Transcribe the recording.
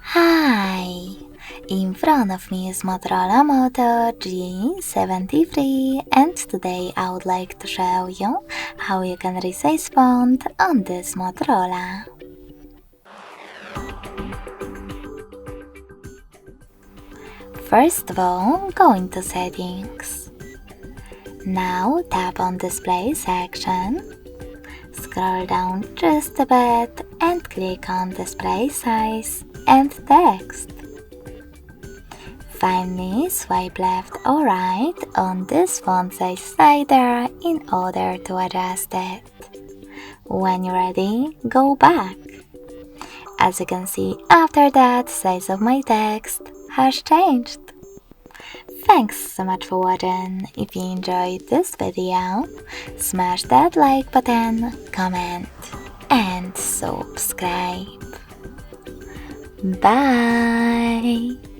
Hi! In front of me is Motorola Moto G73 and today I would like to show you how you can resize font on this Motorola. First of all, go into Settings. Now tap on Display section. Scroll down just a bit and click on Display Size and Text. Finally, swipe left or right on this font size slider in order to adjust it. When you're ready, go back. As you can see, after that, size of my text has changed. Thanks so much for watching. If you enjoyed this video, smash that like button, comment, and subscribe. Bye!